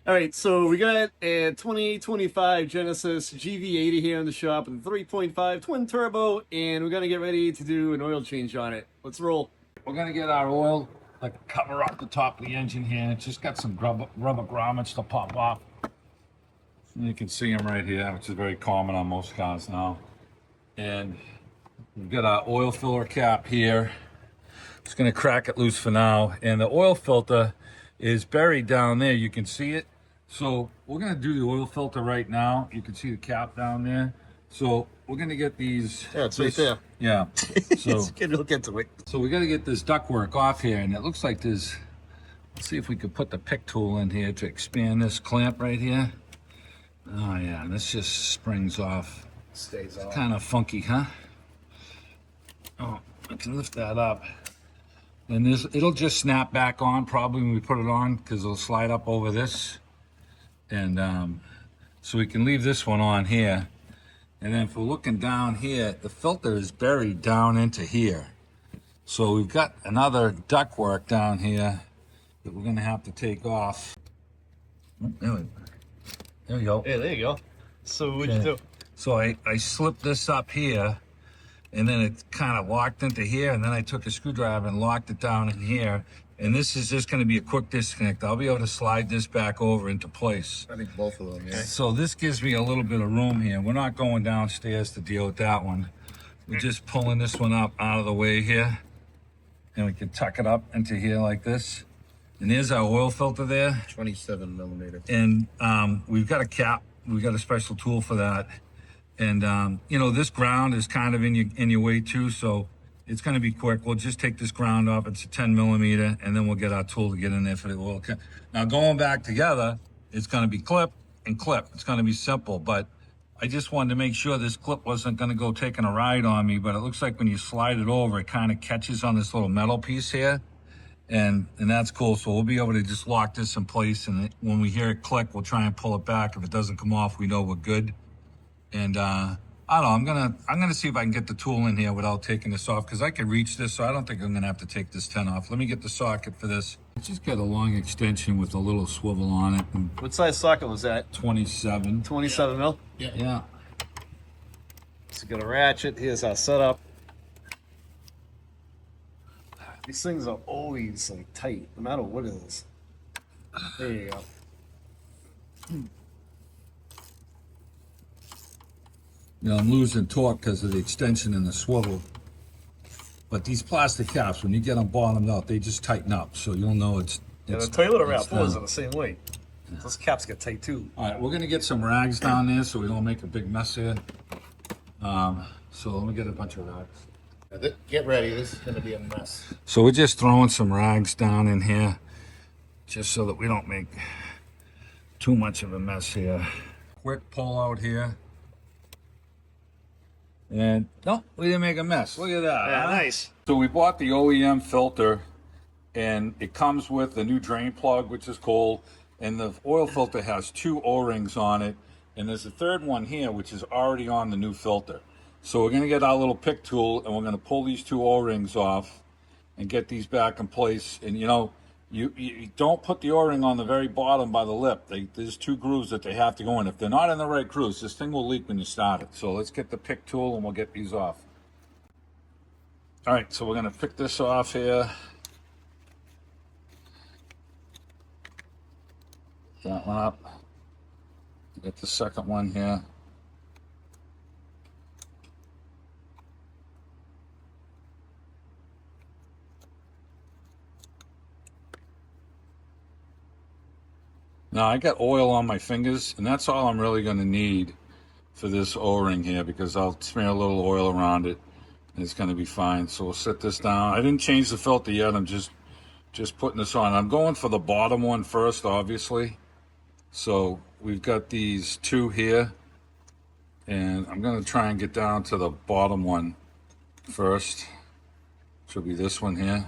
All right, so we got a 2025 Genesis GV80 here in the shop with a 3.5 twin turbo, and we're gonna get ready to do an oil change on it. Let's roll. We're gonna get our oil, like cover up the top of the engine here. It's just got some rubber grommets to pop off. And you can see them right here, which is very common on most cars now. And we've got our oil filler cap here. Just gonna crack it loose for now. And the oil filter is buried down there. You can see it. So we're gonna do the oil filter right now. You can see the cap down there. So we're gonna get these. Yeah, it's right there. Yeah. So We'll get to it. So we got to get this ductwork off here, and it looks like there's. Let's see if we could put the pick tool in here to expand this clamp right here. Oh yeah, this just springs off. Stays off. Kind of funky, huh? Oh, I can lift that up, and it'll just snap back on probably when we put it on because it'll slide up over this, and so we can leave this one on here. And then if we're looking down here, the filter is buried down into here. So we've got another ductwork down here that we're gonna have to take off. There we go. Yeah, there you go. So what'd you do? So I slipped this up here, and then it kind of locked into here, and then I took a screwdriver and locked it down in here. And this is just gonna be a quick disconnect. I'll be able to slide this back over into place. I think both of them, yeah. So this gives me a little bit of room here. We're not going downstairs to deal with that one. We're just pulling this one up out of the way here. And we can tuck it up into here like this. And there's our oil filter there. 27 millimeter. And we've got a cap. We've got a special tool for that. And you know, this ground is kind of in your way too, so it's going to be quick. We'll just take this ground off. It's a 10 millimeter, and then we'll get our tool to get in there for the oil. Now going back together, it's going to be clip and clip. It's going to be simple, but I just wanted to make sure this clip wasn't going to go taking a ride on me, but it looks like when you slide it over, it kind of catches on this little metal piece here, and that's cool. So we'll be able to just lock this in place, and when we hear it click, we'll try and pull it back. If it doesn't come off, we know we're good. And I don't know, I'm gonna see if I can get the tool in here without taking this off, because I can reach this, so I don't think I'm gonna have to take this 10 off. Let me get the socket for this. It's just got a long extension with a little swivel on it. And What size socket was that? 27. 27 mil? Yeah. So got a ratchet. Here's our setup. These things are always like tight, no matter what it is. There you go. You know, I'm losing torque because of the extension and the swivel. But these plastic caps, when you get them bottomed out, they just tighten up. So you'll know it's Yeah, the Toyota RAV4s are the same way. Those caps get tight too. All right, we're going to get some rags down there so we don't make a big mess here. So let me get a bunch of rags. Get ready, this is going to be a mess. So we're just throwing some rags down in here just so that we don't make too much of a mess here. Quick pull out here. And no, we didn't make a mess. Look at that. Yeah, huh? nice. So we bought the OEM filter, and it comes with the new drain plug, which is cool. And the oil filter has 2 O-rings on it. And there's a third one here, which is already on the new filter. So we're going to get our little pick tool, and we're going to pull these 2 O-rings off and get these back in place. And you know, you don't put the O-ring on the very bottom by the lip. There's 2 grooves that they have to go in. If they're not in the right grooves, this thing will leak when you start it. So let's get the pick tool and we'll get these off. All right, so we're going to pick this off here. That one up. Get the second one here. Now I got oil on my fingers, and that's all I'm really going to need for this O-ring here, because I'll smear a little oil around it and it's going to be fine. So we'll set this down. I didn't change the filter yet. I'm just putting this on. I'm going for the bottom one first, obviously. So we've got these 2 here, and I'm going to try and get down to the bottom one first, which will be this one here,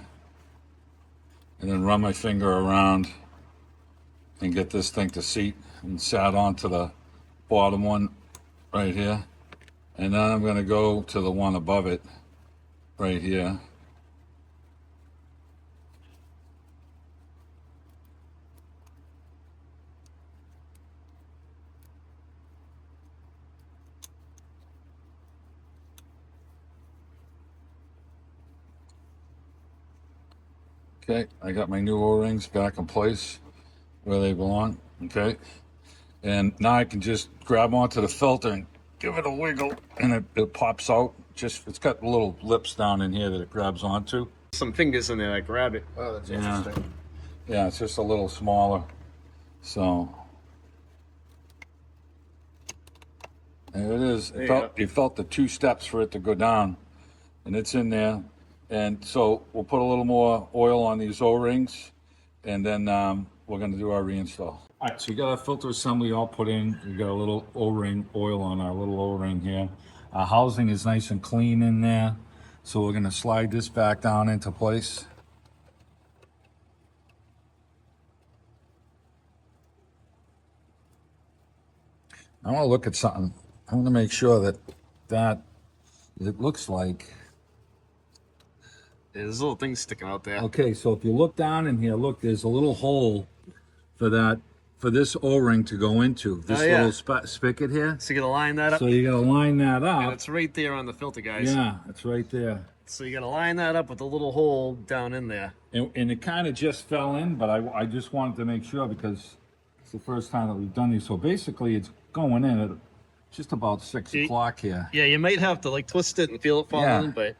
and then run my finger around and get this thing to seat and sat onto the bottom one right here. And then I'm going to go to the one above it right here. Okay, I got my new O-rings back in place where they belong. Okay, and now I can just grab onto the filter and give it a wiggle, and it pops out. Just it's got little lips down in here that it grabs onto. Some fingers in there that grab it. Oh, that's Yeah. interesting. Yeah, it's just a little smaller. So there it is. There you You felt the 2 steps for it to go down, and it's in there. And so we'll put a little more oil on these O-rings, and then we're going to do our reinstall. All right, so you got our filter assembly all put in. We got a little O-ring oil on our little O-ring here. Our housing is nice and clean in there. So we're going to slide this back down into place. I want to look at something. I want to make sure that it looks like. There's little things sticking out there. Okay, so if you look down in here, look, there's a little hole for this O-ring to go into. This little spigot here. So you gotta line that up. So you got to line that And up. it's right there on the filter, guys. Yeah, it's right there. So you gotta line that up with a little hole down in there. And it kind of just fell in, but I just wanted to make sure because it's the first time that we've done these. So basically, it's going in at just about 6 o'clock here. Yeah, you might have to like twist it and feel it fall Yeah. in, but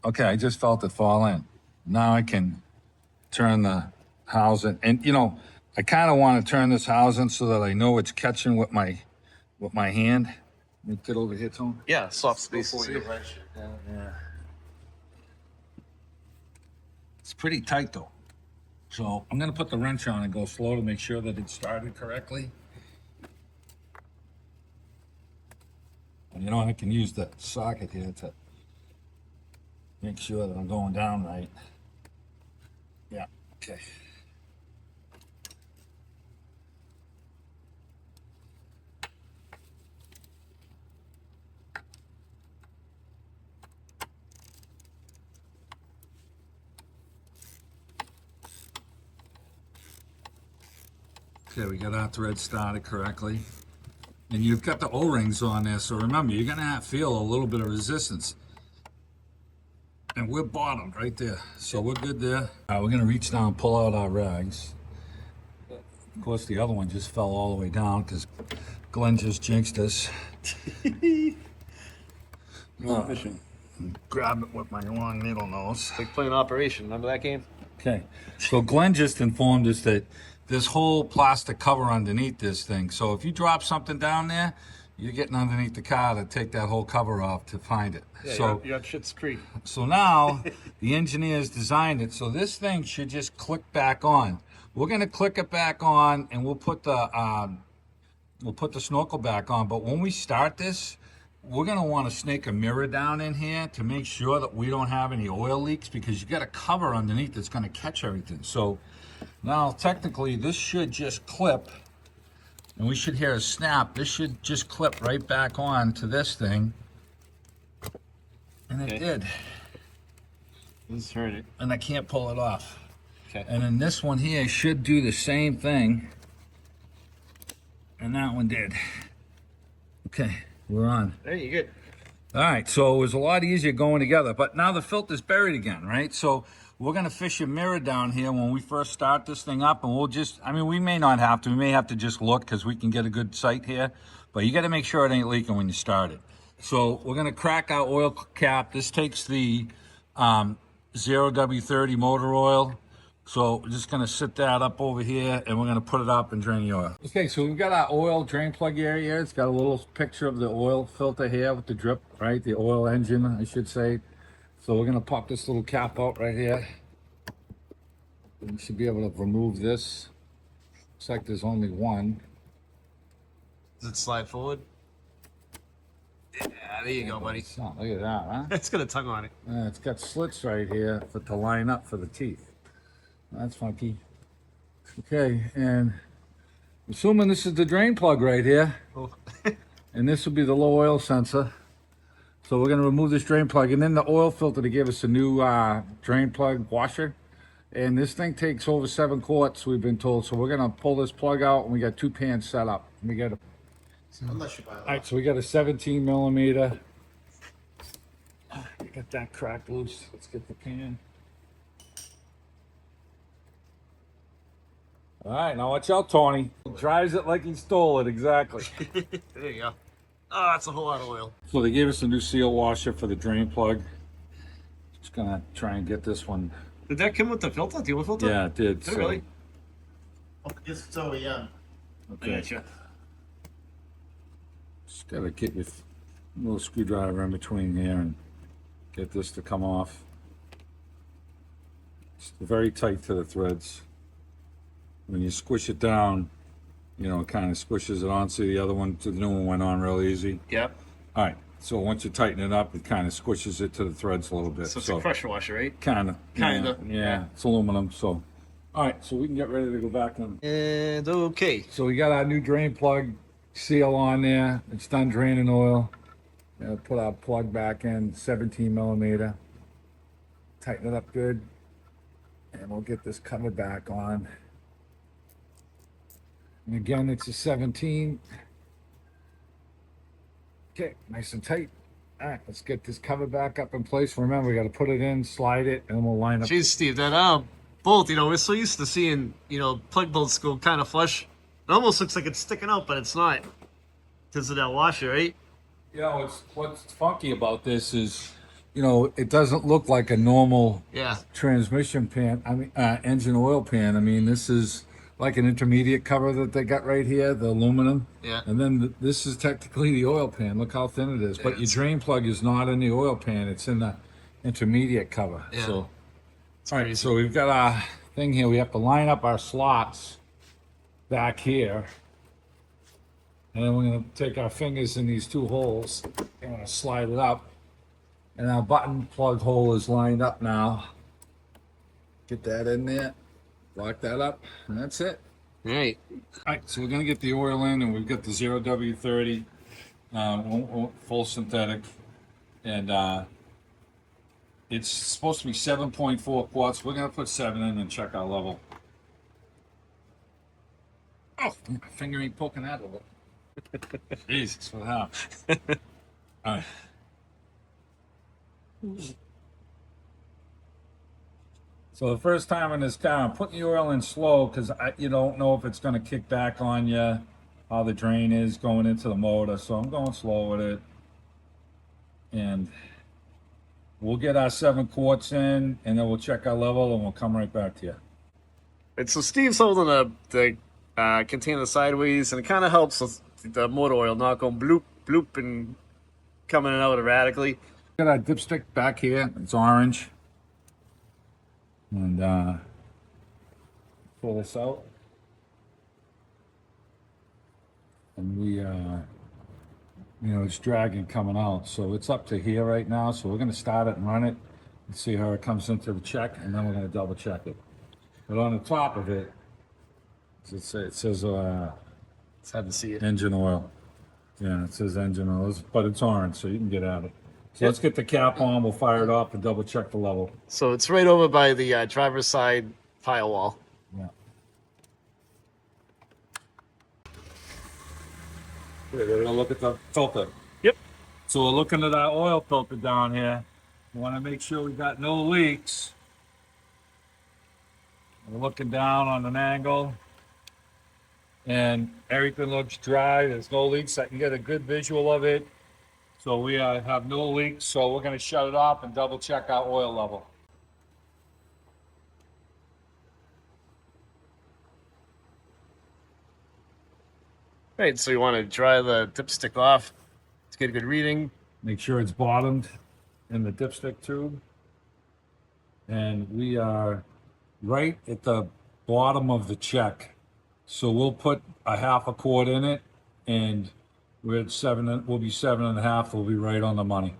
Okay, I just felt it fall in. Now I can turn the housing, and you know, I kind of want to turn this housing so that I know it's catching with my hand. Let me get over here, Tom. yeah, soft spaces. Before you wrench it down. Yeah. It's pretty tight though. So I'm gonna put the wrench on and go slow to make sure that it started correctly. And you know, I can use the socket here to make sure that I'm going down right. Yeah, okay. Okay, we got our thread started correctly. And you've got the O-rings on there, so remember, you're gonna feel a little bit of resistance. And we're bottomed right there, so we're good there. We're gonna reach down and pull out our rags. Of course, the other one just fell all the way down because Glenn just jinxed us. Fishing. Grab it with my long needle nose. Like playing Operation. Remember that game? Okay, so Glenn just informed us that this whole plastic cover underneath this thing. So if you drop something down there, you're getting underneath the car to take that whole cover off to find it. Yeah, So you got Schitt's Creek. So now the engineers designed it so this thing should just click back on. We're gonna click it back on, and we'll put the snorkel back on. But when we start this, we're gonna want to snake a mirror down in here to make sure that we don't have any oil leaks, because you got a cover underneath that's gonna catch everything. So now technically this should just clip, and we should hear a snap. This should just clip right back on to this thing. And it did. Let's turn it. And I can't pull it off. Okay. And then this one here should do the same thing. And that one did. Okay, we're on. There you good. All right, so it was a lot easier going together, but now the filter's buried again, right? So we're gonna fish a mirror down here when we first start this thing up, and we'll just, I mean, we may not have to, we may have to just look because we can get a good sight here, but you gotta make sure it ain't leaking when you start it. So we're gonna crack our oil cap. This takes the 0W30 motor oil. So we're just gonna sit that up over here, and we're gonna put it up and drain the oil. Okay, so we've got our oil drain plug area here. It's got a little picture of the oil filter here with the drip, right? The oil engine, I should say. So we're gonna pop this little cap out right here. We should be able to remove this. Looks like there's only one. Does it slide forward? Yeah, there you go, buddy. Oh, look at that, huh? It's got a tongue on it. It's got slits right here to line up for the teeth. That's funky. Okay, and assuming this is the drain plug right here, Oh. and this will be the low oil sensor. So we're gonna remove this drain plug, and then the oil filter to give us a new drain plug washer. And this thing takes over 7 quarts, we've been told. So we're gonna pull this plug out, and we got 2 pans set up. We got a, Unless you buy all right, so we got a 17 millimeter. Got that cracked loose. Let's get the pan. All right, now watch out, Tony. He drives it like he stole it, exactly. There you go. Oh, that's a whole lot of oil. So they gave us a new seal washer for the drain plug. Just gonna try and get this one. Did that come with the filter? The oil filter? Yeah, it did. Did it really? Oh, it's OEM. I Okay. gotcha. Just gotta get your little screwdriver in between here and get this to come off. It's very tight to the threads. When you squish it down, you know, it kind of squishes it on. See, the other one, the new one went on real easy. Yep. All right, so once you tighten it up, it kind of squishes it to the threads a little bit. So it's a pressure washer, right? Kind of. Kinda. Yeah, it's aluminum. So, all right, so we can get ready to go back in. And okay. So we got our new drain plug seal on there. It's done draining oil. Put our plug back in, 17 millimeter. Tighten it up good. And we'll get this cover back on. And again, it's a 17. Okay, nice and tight. All right, let's get this cover back up in place. Remember, we got to put it in, slide it, and we'll line up. Jeez, Steve, that bolt, you know, we're so used to seeing, you know, plug bolts go kind of flush. It almost looks like it's sticking out, but it's not because of that washer, right? You know, what's funky about this is, you know, it doesn't look like a normal Yeah. transmission pan. I mean, engine oil pan. I mean, this is like an intermediate cover that they got right here, the aluminum. Yeah. And then this is technically the oil pan. Look how thin it is. But your drain plug is not in the oil pan. It's in the intermediate cover. Yeah. So, all right. So we've got our thing here. We have to line up our slots back here. And then we're going to take our fingers in these two holes and we're going to slide it up. And our button plug hole is lined up now. Get that in there. Lock that up, and that's it. All right. All right, so we're gonna get the oil in, and we've got the 0W30 full synthetic, and it's supposed to be 7.4 quarts. We're gonna put 7 in and check our level. Oh, my finger ain't poking out of it. Jesus, what happened? All right. So the first time in this car, I'm putting the oil in slow because you don't know if it's going to kick back on you, how the drain is going into the motor. So I'm going slow with it. And we'll get our 7 quarts in, and then we'll check our level, and we'll come right back to you. And so Steve's holding the container sideways, and it kind of helps with the motor oil not going bloop, bloop, and coming out erratically. Got our dipstick back here. It's orange. And pull this out. And we, you know, it's dragging coming out. So it's up to here right now. So we're going to start it and run it and see how it comes into the check. And then we're going to double check it. But on the top of it, it says It's hard to see it. engine oil. Yeah, it says engine oil, but it's orange, so you can get at it. So let's get the cap on. We'll fire it up and double check the level. So it's right over by the driver's side pile wall. Yeah. Okay, we're gonna look at the filter. Yep. So we're looking at our oil filter down here. We want to make sure we got no leaks. We're looking down on an angle, and everything looks dry. There's no leaks. I can get a good visual of it. So we have no leaks. So we're going to shut it off and double check our oil level. Right, so you want to dry the dipstick off to get a good reading. Make sure it's bottomed in the dipstick tube. And we are right at the bottom of the check. So we'll put a half a quart in it, and we're at 7. We'll be 7.5. We'll be right on the money.